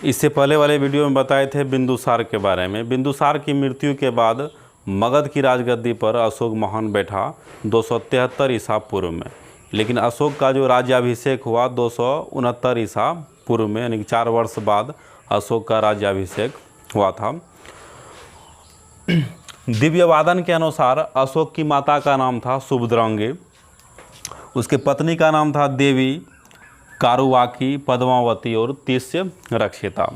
इससे पहले वाले वीडियो में बताए थे बिंदुसार के बारे में। बिंदुसार की मृत्यु के बाद मगध की राजगद्दी पर अशोक महान बैठा 273 ईसा पूर्व में, लेकिन अशोक का जो राज्याभिषेक हुआ 269 ईसा पूर्व में, यानी कि 4 वर्ष बाद अशोक का राज्याभिषेक हुआ था। दिव्यवादन के अनुसार अशोक की माता का नाम था सुभद्रांगी, उसके पत्नी का नाम था देवी, कारुवाकी, पद्मावती और तिष्य रक्षिता।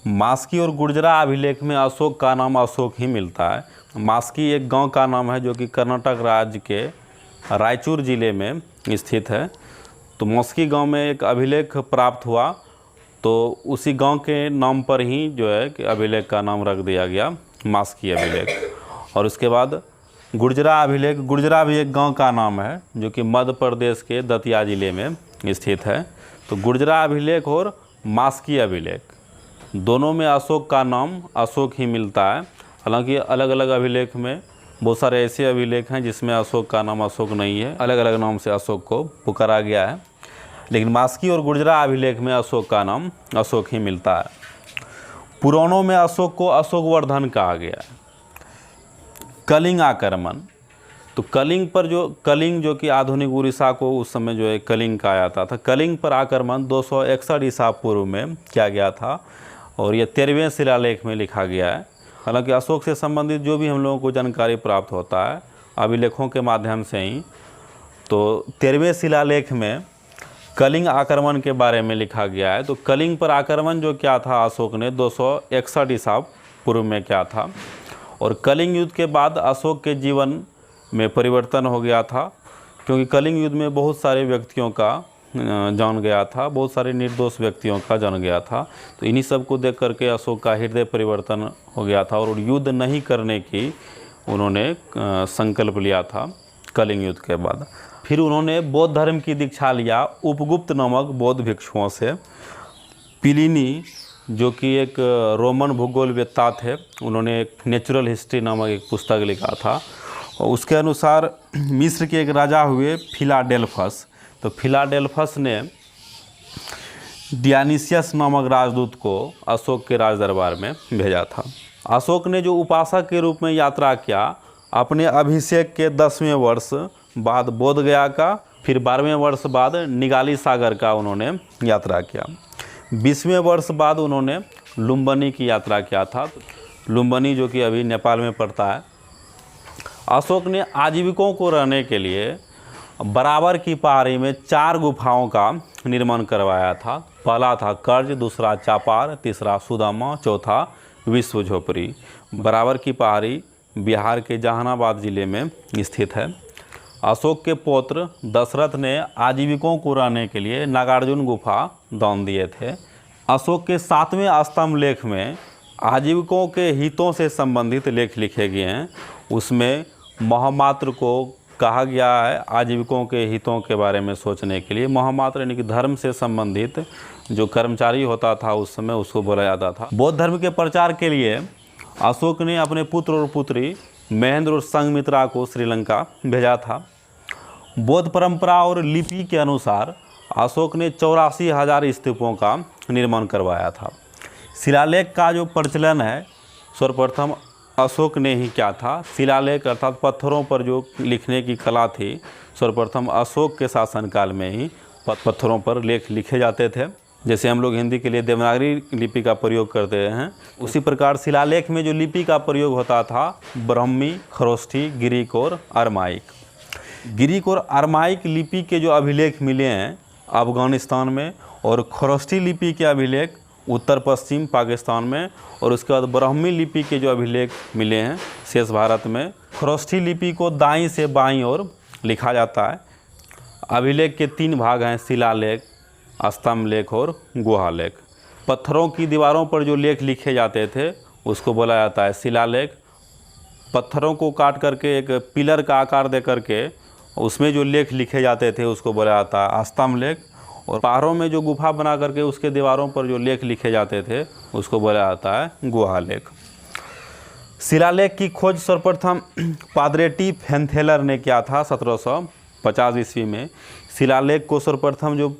मास्की और गुर्जरा अभिलेख में अशोक का नाम अशोक ही मिलता है। मास्की एक गांव का नाम है जो कि कर्नाटक राज्य के रायचूर जिले में स्थित है। तो मास्की गांव में एक अभिलेख प्राप्त हुआ, तो उसी गांव के नाम पर ही जो है कि अभिलेख का नाम रख दिया गया, मास्की अभिलेख। और उसके बाद गुर्जरा अभिलेख, गुर्जरा भी एक गांव का नाम है जो कि मध्य प्रदेश के दतिया जिले में स्थित है। तो गुर्जरा अभिलेख और मास्की अभिलेख दोनों में अशोक का नाम अशोक ही मिलता है। हालांकि अलग अलग अभिलेख में बहुत सारे ऐसे अभिलेख हैं जिसमें अशोक का नाम अशोक नहीं है, अलग अलग नाम से अशोक को पुकारा गया है, लेकिन मास्की और गुर्जरा अभिलेख में अशोक का नाम अशोक ही मिलता है। पुराणों में अशोक को अशोकवर्धन कहा गया है। कलिंग आक्रमण, तो कलिंग जो कि आधुनिक उड़ीसा को उस समय जो है कलिंग कहा जाता था, कलिंग पर आक्रमण 261 ईसा पूर्व में किया गया था और यह 13वें शिलालेख में लिखा गया है। हालांकि अशोक से संबंधित जो भी हम लोगों को जानकारी प्राप्त होता है अभिलेखों के माध्यम से ही, तो 13वें शिलालेख में कलिंग आक्रमण के बारे में लिखा गया है। तो कलिंग पर आक्रमण जो क्या था अशोक ने 261 ईसा पूर्व में किया था। और कलिंग युद्ध के बाद अशोक के जीवन में परिवर्तन हो गया था, क्योंकि कलिंग युद्ध में बहुत सारे व्यक्तियों का जान गया था, बहुत सारे निर्दोष व्यक्तियों का जान गया था। तो इन्हीं सब को देख करके अशोक का हृदय परिवर्तन हो गया था और युद्ध नहीं करने की उन्होंने संकल्प लिया था कलिंग युद्ध के बाद। फिर उन्होंने बौद्ध धर्म की दीक्षा लिया उपगुप्त नामक बौद्ध भिक्षुओं से। प्लिनी जो कि एक रोमन भूगोलवेत्ता थे, उन्होंने एक नेचुरल हिस्ट्री नामक एक पुस्तक लिखा था और उसके अनुसार मिस्र के एक राजा हुए फिलाडेल्फस। तो फिलाडेल्फस ने डियानिसियस नामक राजदूत को अशोक के राज दरबार में भेजा था। अशोक ने जो उपासक के रूप में यात्रा किया, अपने अभिषेक के 10वें वर्ष बाद बोध गया का, फिर 12वें वर्ष बाद निगाली सागर का उन्होंने यात्रा किया। 20वें वर्ष बाद उन्होंने लुम्बिनी की यात्रा किया था, लुम्बिनी जो कि अभी नेपाल में पड़ता है। अशोक ने आजीविकों को रहने के लिए बराबर की पहाड़ी में 4 गुफाओं का निर्माण करवाया था। पहला था कर्ज, दूसरा चापार, तीसरा सुदामा, चौथा विश्व झोपड़ी। बराबर की पहाड़ी बिहार के जहानाबाद जिले में स्थित है। अशोक के पौत्र दशरथ ने आजीविकों को रहने के लिए नागार्जुन गुफा दान दिए थे। अशोक के 7वें स्तंभ लेख में आजीविकों के हितों से संबंधित लेख लिखे गए हैं। उसमें महामात्र को कहा गया है आजीविकों के हितों के बारे में सोचने के लिए। महामात्र यानी कि धर्म से संबंधित जो कर्मचारी होता था उस समय, उसको बोला जाता था। बौद्ध धर्म के प्रचार के लिए अशोक ने अपने पुत्र और पुत्री महेंद्र और संघमित्रा को श्रीलंका भेजा था। बौद्ध परंपरा और लिपि के अनुसार अशोक ने 84,000 स्तूपों का निर्माण करवाया था। शिलालेख का जो प्रचलन है सर्वप्रथम अशोक ने ही किया था। शिलालेख अर्थात पत्थरों पर जो लिखने की कला थी सर्वप्रथम अशोक के शासनकाल में ही पत्थरों पर लेख लिखे जाते थे। जैसे हम लोग हिंदी के लिए देवनागरी लिपि का प्रयोग करते हैं, उसी प्रकार शिलालेख में जो लिपि का प्रयोग होता था ब्राह्मी, खरोष्ठी, गिरिक और अरमाइक। गिरिक और अरमाइक लिपि के जो अभिलेख मिले हैं अफगानिस्तान में, और खरोष्ठी लिपि के अभिलेख उत्तर पश्चिम पाकिस्तान में, और उसके बाद ब्राह्मी लिपि के जो अभिलेख मिले हैं शेष भारत में। खरोष्ठी लिपि को दाईं से बाईं ओर लिखा जाता है। अभिलेख के 3 भाग हैं, शिलालेख, स्तंभ लेख और गुहा लेख। पत्थरों की दीवारों पर जो लेख लिखे जाते थे उसको बोला जाता है शिलालेख। पत्थरों को काट करके एक पिलर का आकार दे करके उसमें जो लेख लिखे जाते थे उसको बोला जाता है स्तंभ लेख। और पहाड़ों में जो गुफा बना करके उसके दीवारों पर जो लेख लिखे जाते थे उसको बोला जाता है गुहा लेख। शिलालेख की खोज सर्वप्रथम पादरे टी फेंथेलर ने किया था 1750 ईस्वी में। शिलालेख को सर्वप्रथम जो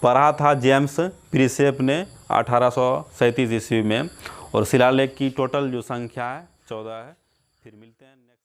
पढ़ा था जेम्स प्रिसेप ने 1837 ईस्वी में, और शिलालेख की टोटल जो संख्या है 14 है। फिर मिलते हैं नेक्स्ट।